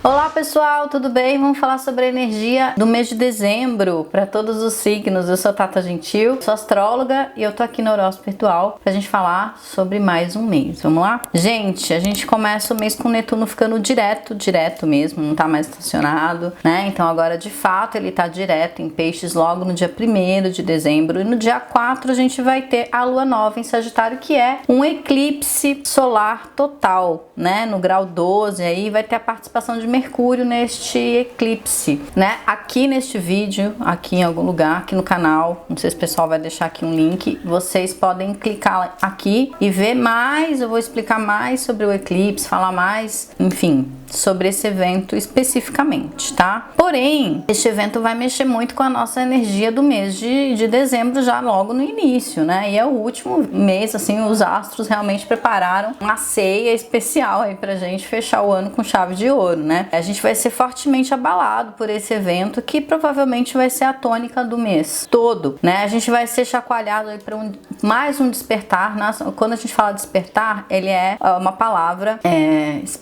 Olá pessoal, tudo bem? Vamos falar sobre a energia do mês de dezembro para todos os signos. Eu sou Tata Gentil, sou astróloga e eu tô aqui no Horóscopo Virtual pra gente falar sobre mais um mês. Vamos lá? Gente, a gente começa o mês com o Netuno ficando direto mesmo, não tá mais estacionado, né? Então agora de fato ele tá direto em Peixes logo no dia 1º de dezembro e no dia 4 a gente vai ter a Lua Nova em Sagitário, que é um eclipse solar total, né? No grau 12 aí vai ter a participação de Mercúrio neste eclipse, né? Aqui neste vídeo, aqui em algum lugar, aqui no canal, não sei se o pessoal vai deixar aqui um link, vocês podem clicar aqui e ver mais, eu vou explicar mais sobre o eclipse, falar mais, enfim, sobre esse evento especificamente, tá? Porém, este evento vai mexer muito com a nossa energia do mês de dezembro, já logo no início, né? E é o último mês, assim, os astros realmente prepararam uma ceia especial aí pra gente fechar o ano com chave de ouro, né? A gente vai ser fortemente abalado por esse evento, que provavelmente vai ser a tônica do mês todo, né? A gente vai ser chacoalhado aí para mais um despertar. Quando a gente fala despertar, ele é uma palavra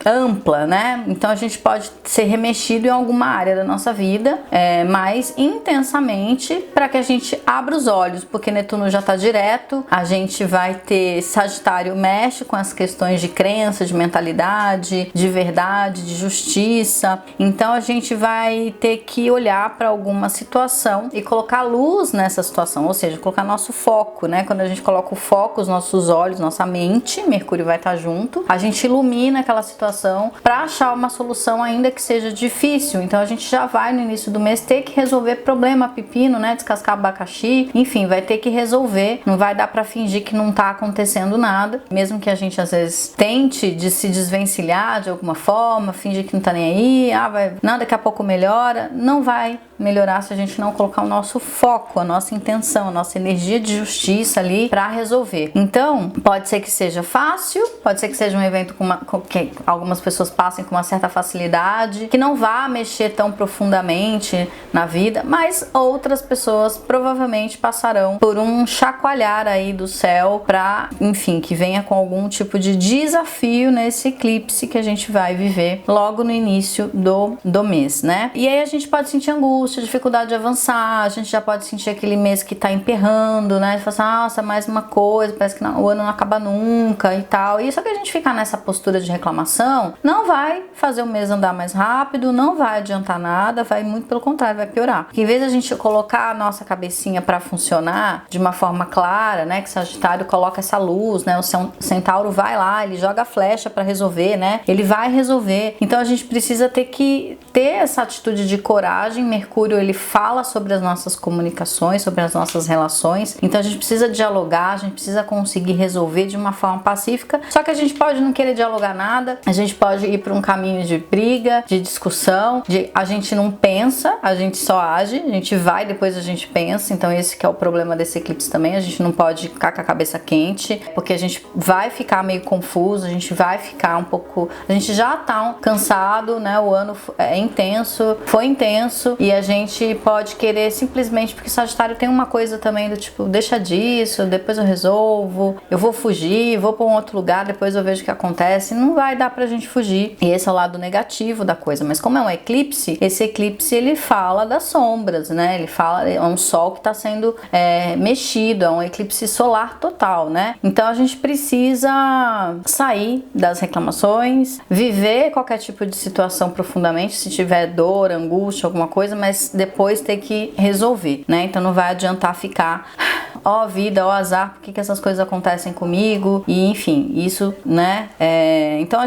ampla, né? Então a gente pode ser remexido em alguma área da nossa vida mais intensamente para que a gente abra os olhos, porque Netuno já está direto, a gente vai ter Sagitário mexe com as questões de crença, de mentalidade, de verdade, de justiça. Então a gente vai ter que olhar para alguma situação e colocar luz nessa situação, ou seja, colocar nosso foco, né? Quando a gente coloca o foco, os nossos olhos, nossa mente, Mercúrio vai estar junto, a gente ilumina aquela situação para achar uma solução, ainda que seja difícil. Então a gente já vai no início do mês ter que resolver problema, pepino, né? Descascar abacaxi, enfim, vai ter que resolver. Não vai dar para fingir que não tá acontecendo nada, mesmo que a gente às vezes tente de se desvencilhar de alguma forma, fingir que não tá nem aí, não, daqui a pouco melhora. Não vai melhorar se a gente não colocar o nosso foco, a nossa intenção, a nossa energia de justiça ali para resolver. Então, pode ser que seja fácil, pode ser que seja um evento que algumas pessoas passem com uma certa facilidade, que não vá mexer tão profundamente na vida, mas outras pessoas provavelmente passarão por um chacoalhar aí do céu para, enfim, que venha com algum tipo de desafio nesse eclipse que a gente vai viver logo no início do mês, né? E aí a gente pode sentir angústia, dificuldade de avançar, a gente já pode sentir aquele mês que tá emperrando, né? Fala assim, nossa, mais uma coisa, parece que o ano não acaba nunca e tal. E só que a gente ficar nessa postura de reclamação não vai fazer o mês andar mais rápido, não vai adiantar nada, vai muito pelo contrário, vai piorar. Porque em vez de a gente colocar a nossa cabecinha para funcionar de uma forma clara, né? Que Sagitário coloca essa luz, né? O Centauro vai lá, ele joga a flecha para resolver, né? Ele vai resolver. Então a gente precisa ter que ter essa atitude de coragem. Mercúrio, ele fala sobre as nossas comunicações, sobre as nossas relações. Então a gente precisa dialogar, a gente precisa conseguir resolver de uma forma pacífica. Só que a gente pode não querer dialogar nada, a gente pode ir para um caminho de briga, de discussão, a gente não pensa, a gente só age, a gente vai, depois a gente pensa. Então esse que é o problema desse eclipse também, a gente não pode ficar com a cabeça quente, porque a gente vai ficar meio confuso, a gente vai ficar um pouco, a gente já tá cansado, né? O ano é intenso, foi intenso, e a gente pode querer simplesmente, porque Sagitário tem uma coisa também do tipo, deixa disso, depois eu resolvo, eu vou fugir, vou para um outro lugar, depois eu vejo o que acontece. Não vai dar pra gente fugir, e esse é o lado negativo da coisa. Mas como é um eclipse, esse eclipse ele fala das sombras, né? Ele fala, é um sol que tá sendo mexido, é um eclipse solar total, né? Então a gente precisa sair das reclamações, viver qualquer tipo de situação profundamente, se tiver dor, angústia, alguma coisa, mas depois ter que resolver, né? Então não vai adiantar ficar, ó vida, ó azar, por que essas coisas acontecem comigo? E enfim, isso, né? Então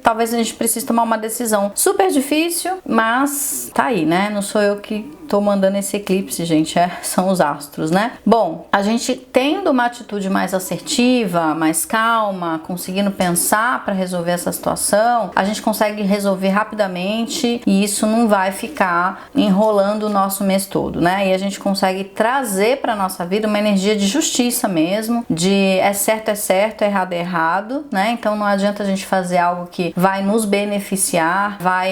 talvez a gente precise tomar uma decisão super difícil, mas tá aí, né? Não sou eu que tô mandando esse eclipse, gente, são os astros, né? Bom, a gente tendo uma atitude mais assertiva, mais calma, conseguindo pensar para resolver essa situação, a gente consegue resolver rapidamente e isso não vai ficar enrolando o nosso mês todo, né? E a gente consegue trazer para nossa vida uma energia de justiça mesmo, de é certo, errado é errado, né? Então não adianta a gente fazer algo que vai nos beneficiar, vai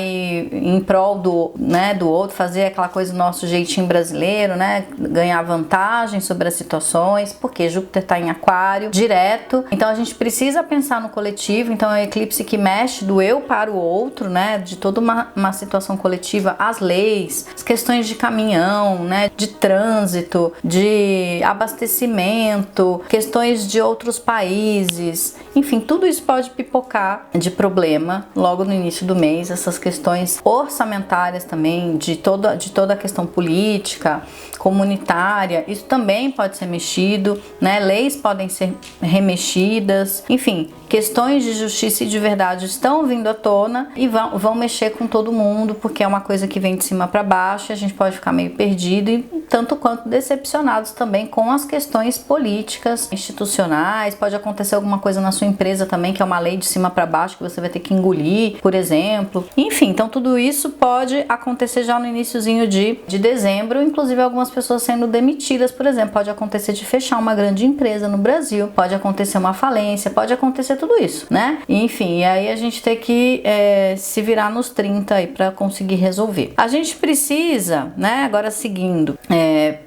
em prol do outro, fazer aquela coisa do nosso jeitinho brasileiro, né? Ganhar vantagem sobre as situações, porque Júpiter está em Aquário direto. Então a gente precisa pensar no coletivo. Então é um eclipse que mexe do eu para o outro, né? De toda uma situação coletiva, as leis, as questões de caminhão, né? De trânsito, de abastecimento, questões de outros países, enfim, tudo isso pode pipocar de problema logo no início do mês. Essas questões orçamentárias também, de toda a questão política, comunitária, isso também pode ser mexido, né? Leis podem ser remexidas, enfim, questões de justiça e de verdade estão vindo à tona e vão mexer com todo mundo, porque é uma coisa que vem de cima para baixo e a gente pode ficar meio perdido e tanto quanto decepcionados também com as questões políticas, institucionais. Pode acontecer alguma coisa na sua empresa também, que é uma lei de cima para baixo que você vai ter que engolir, por exemplo. Enfim, então tudo isso pode acontecer já no iniciozinho de dezembro, inclusive algumas pessoas sendo demitidas, por exemplo. Pode acontecer de fechar uma grande empresa no Brasil, pode acontecer uma falência, pode acontecer tudo isso, né? Enfim, e aí a gente tem que se virar nos 30 aí para conseguir resolver. A gente precisa, né, agora seguindo,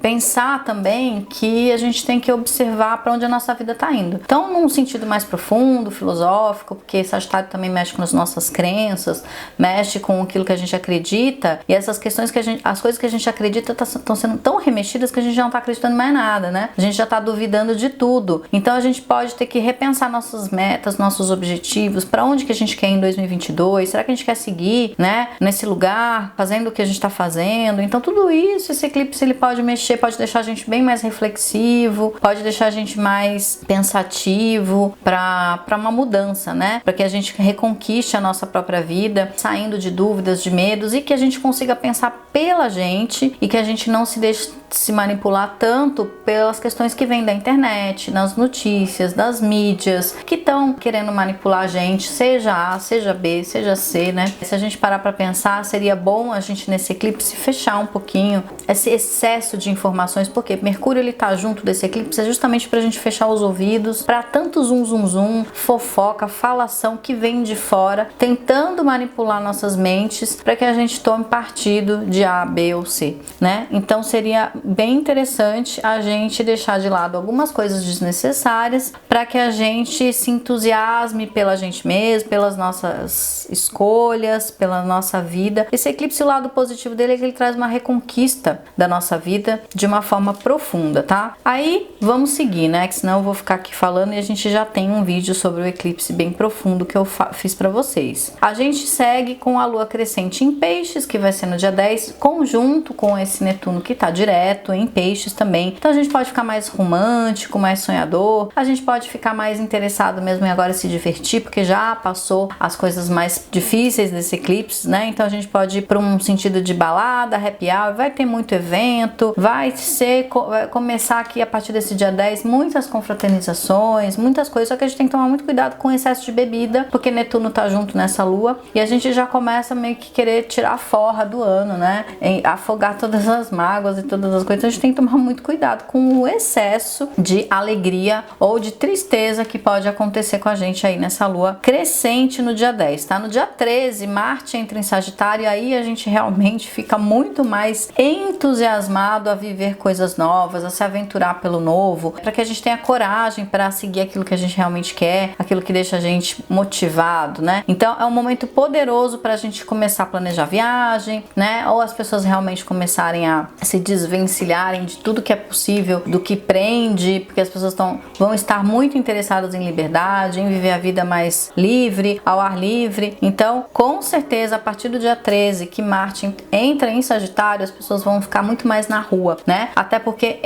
pensar também que a gente tem que observar para onde a nossa vida está indo. Então, num sentido mais profundo, filosófico, porque Sagitário também mexe com as nossas crenças, mexe com aquilo que a gente acredita, e essas questões as coisas que a gente acredita estão sendo tão remexidas que a gente já não está acreditando mais nada, né? A gente já está duvidando de tudo. Então, a gente pode ter que repensar nossas metas, nossos objetivos, para onde que a gente quer ir em 2022, será que a gente quer seguir, né, nesse lugar, fazendo o que a gente está fazendo? Então, tudo isso, esse eclipse, ele pode mexer, pode deixar a gente bem mais reflexivo, pode deixar a gente mais pensativo para uma mudança, né? Para que a gente reconquiste a nossa própria vida, saindo de dúvidas, de medos, e que a gente consiga pensar pela gente e que a gente não se deixe se manipular tanto pelas questões que vêm da internet, nas notícias, das mídias, que estão querendo manipular a gente, seja A, seja B, seja C, né? Se a gente parar para pensar, seria bom a gente nesse eclipse fechar um pouquinho esse excesso de informações, porque Mercúrio, ele tá junto desse eclipse é justamente pra gente fechar os ouvidos para tanto zum, fofoca, falação que vem de fora, tentando manipular nossas mentes para que a gente tome partido de A, B ou C, né? Então seria bem interessante a gente deixar de lado algumas coisas desnecessárias para que a gente se entusiasme pela gente mesmo, pelas nossas escolhas, pela nossa vida. Esse eclipse, o lado positivo dele é que ele traz uma reconquista da nossa vida de uma forma profunda, tá? Aí vamos seguir, né? Que senão eu vou ficar aqui falando e a gente já tem um vídeo sobre o eclipse bem profundo que eu fiz para vocês. A gente segue com a lua crescente em Peixes, que vai ser no dia 10, conjunto com esse Netuno que tá direto em Peixes também. Então a gente pode ficar mais romântico, mais sonhador, a gente pode ficar mais interessado mesmo em agora se divertir, porque já passou as coisas mais difíceis desse eclipse, né? Então a gente pode ir para um sentido de balada, happy hour, vai ter muito evento, vai começar aqui a partir desse dia 10 muitas confraternizações, muitas coisas, só que a gente tem que tomar muito cuidado com o excesso de bebida, porque Netuno tá junto nessa lua e a gente já começa meio que querer tirar a forra do ano, né? Afogar todas as mágoas e todas as coisas. Então a gente tem que tomar muito cuidado com o excesso de alegria ou de tristeza que pode acontecer com a gente aí nessa lua crescente no dia 10, tá? No dia 13, Marte entra em Sagitário e aí a gente realmente fica muito mais entusiasmado a viver coisas novas, a se aventurar pelo novo, para que a gente tenha coragem para seguir aquilo que a gente realmente quer, aquilo que deixa a gente motivado, né? Então é um momento poderoso para a gente começar a planejar viagem, né? Ou as pessoas realmente começarem a se desvencilharem de tudo que é possível, do que prende, porque as pessoas vão estar muito interessadas em liberdade, em viver a vida mais livre, ao ar livre. Então, com certeza, a partir do dia 13, que Marte entra em Sagitário, as pessoas vão ficar muito mais na rua, né? Até porque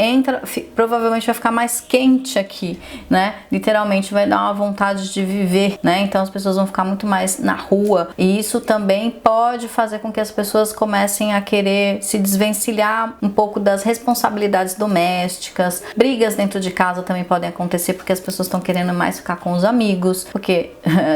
provavelmente vai ficar mais quente aqui, né? Literalmente vai dar uma vontade de viver, né? Então as pessoas vão ficar muito mais na rua e isso também pode fazer com que as pessoas comecem a querer se desvencilhar um pouco dúvidas, responsabilidades domésticas, brigas dentro de casa também podem acontecer porque as pessoas estão querendo mais ficar com os amigos, porque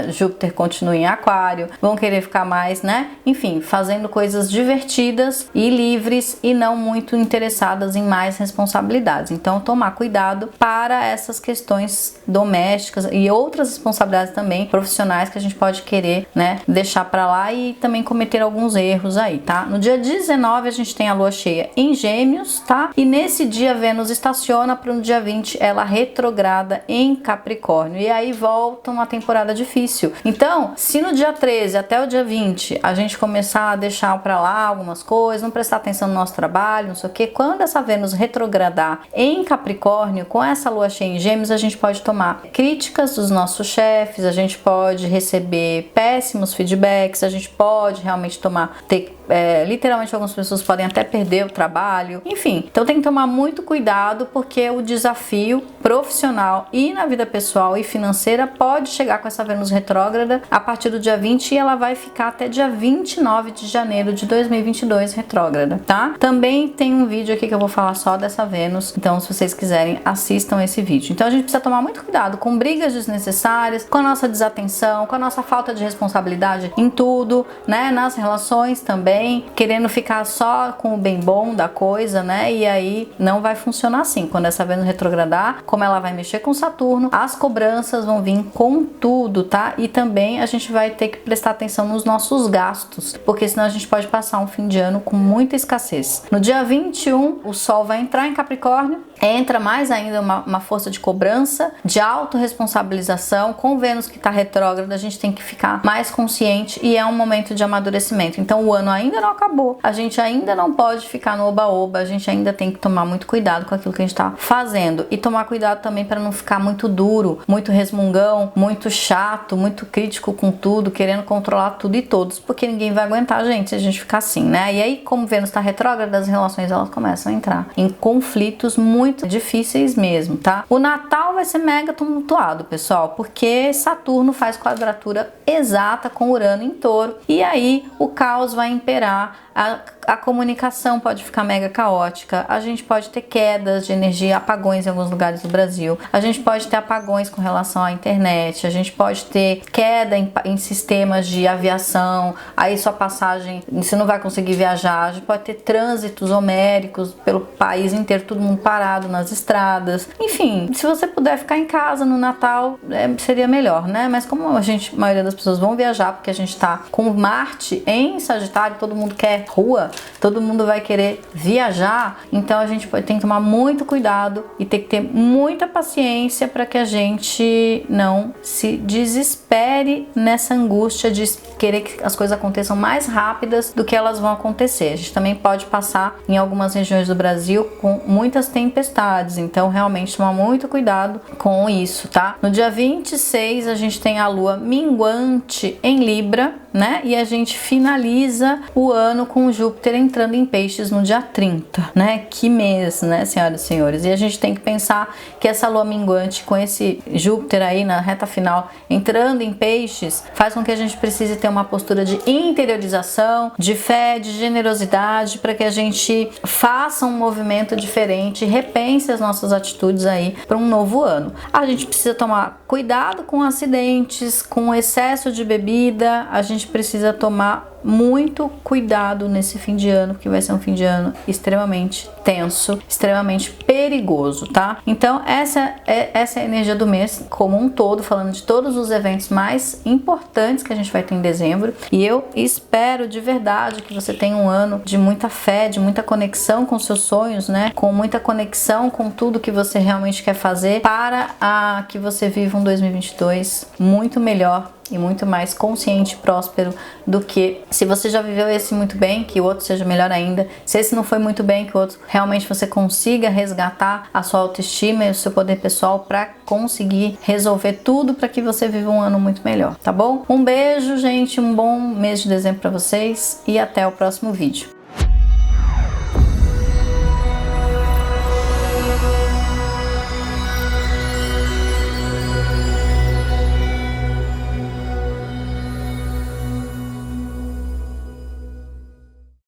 Júpiter continua em Aquário, vão querer ficar mais, né? Enfim, fazendo coisas divertidas e livres e não muito interessadas em mais responsabilidades. Então, tomar cuidado para essas questões domésticas e outras responsabilidades também profissionais que a gente pode querer, né, deixar para lá e também cometer alguns erros aí, tá? No dia 19 a gente tem a lua cheia em Gêmeos, tá? E nesse dia Vênus estaciona para no dia 20 ela retrograda em Capricórnio. E aí volta uma temporada difícil. Então, se no dia 13 até o dia 20 a gente começar a deixar para lá algumas coisas, não prestar atenção no nosso trabalho, não sei o que, quando essa Vênus retrogradar em Capricórnio, com essa lua cheia em Gêmeos, a gente pode tomar críticas dos nossos chefes, a gente pode receber péssimos feedbacks, a gente pode realmente literalmente algumas pessoas podem até perder o trabalho, enfim. Então tem que tomar muito cuidado porque o desafio profissional e na vida pessoal e financeira pode chegar com essa Vênus retrógrada a partir do dia 20 e ela vai ficar até dia 29 de janeiro de 2022 retrógrada, tá? Também tem um vídeo aqui que eu vou falar só dessa Vênus, então se vocês quiserem assistam esse vídeo. Então a gente precisa tomar muito cuidado com brigas desnecessárias, com a nossa desatenção, com a nossa falta de responsabilidade em tudo, né? Nas relações também, querendo ficar só com o bem bom da coisa, né? E aí não vai funcionar assim. Quando essa Vênus retrogradar, como ela vai mexer com Saturno, as cobranças vão vir com tudo, tá? E também a gente vai ter que prestar atenção nos nossos gastos, porque senão a gente pode passar um fim de ano com muita escassez. No dia 21, o Sol vai entrar em Capricórnio, entra mais ainda uma força de cobrança, de autorresponsabilização. Com Vênus que está retrógrada, a gente tem que ficar mais consciente e é um momento de amadurecimento. Então o ano ainda não acabou, a gente ainda não pode ficar no oba-oba, a gente ainda tem que tomar muito cuidado com aquilo que a gente está fazendo e tomar cuidado também para não ficar muito duro, muito resmungão, muito chato, muito crítico com tudo, querendo controlar tudo e todos, porque ninguém vai aguentar a gente se a gente ficar assim, né? E aí, como Vênus está retrógrada, as relações elas começam a entrar em conflitos muito difíceis mesmo, tá? O Natal vai ser mega tumultuado, pessoal, porque Saturno faz quadratura exata com Urano em Touro e aí o caos vai imperar, a comunicação pode ficar mega caótica, a gente pode ter quedas de energia, apagões em alguns lugares do Brasil, a gente pode ter apagões com relação à internet, a gente pode ter queda em sistemas de aviação, aí sua passagem, você não vai conseguir viajar, a gente pode ter trânsitos homéricos pelo país inteiro, todo mundo parado nas estradas, enfim, se você puder ficar em casa no Natal, seria melhor, né? Mas como a maioria das pessoas vão viajar, porque a gente tá com Marte em Sagitário, todo mundo quer rua, todo mundo vai querer viajar, então a gente tem que tomar muito cuidado e tem que ter muita paciência para que a gente não se desespere nessa angústia de querer que as coisas aconteçam mais rápidas do que elas vão acontecer. A gente também pode passar em algumas regiões do Brasil com muitas tempestades, então realmente tomar muito cuidado com isso, tá? No dia 26 a gente tem a lua minguante em Libra, né? E a gente finaliza o ano com Júpiter entrando em Peixes no dia 30, né? Que mês, né, senhoras e senhores? E a gente tem que pensar que essa lua minguante com esse Júpiter aí na reta final entrando em Peixes faz com que a gente precise ter uma postura de interiorização, de fé, de generosidade, para que a gente faça um movimento diferente, repense as nossas atitudes aí para um novo ano. A gente precisa tomar cuidado com acidentes, com excesso de bebida, a gente precisa tomar muito cuidado nesse fim de ano, porque vai ser um fim de ano extremamente tenso, extremamente perigoso, tá? Então essa é a energia do mês como um todo, falando de todos os eventos mais importantes que a gente vai ter em dezembro, e eu espero de verdade que você tenha um ano de muita fé, de muita conexão com seus sonhos, né? Com muita conexão com tudo que você realmente quer fazer para que você viva um 2022 muito melhor e muito mais consciente e próspero do que se você já viveu esse muito bem, que o outro seja melhor ainda. Se esse não foi muito bem, que o outro realmente você consiga resgatar a sua autoestima e o seu poder pessoal para conseguir resolver tudo para que você viva um ano muito melhor, tá bom? Um beijo, gente, um bom mês de dezembro para vocês e até o próximo vídeo.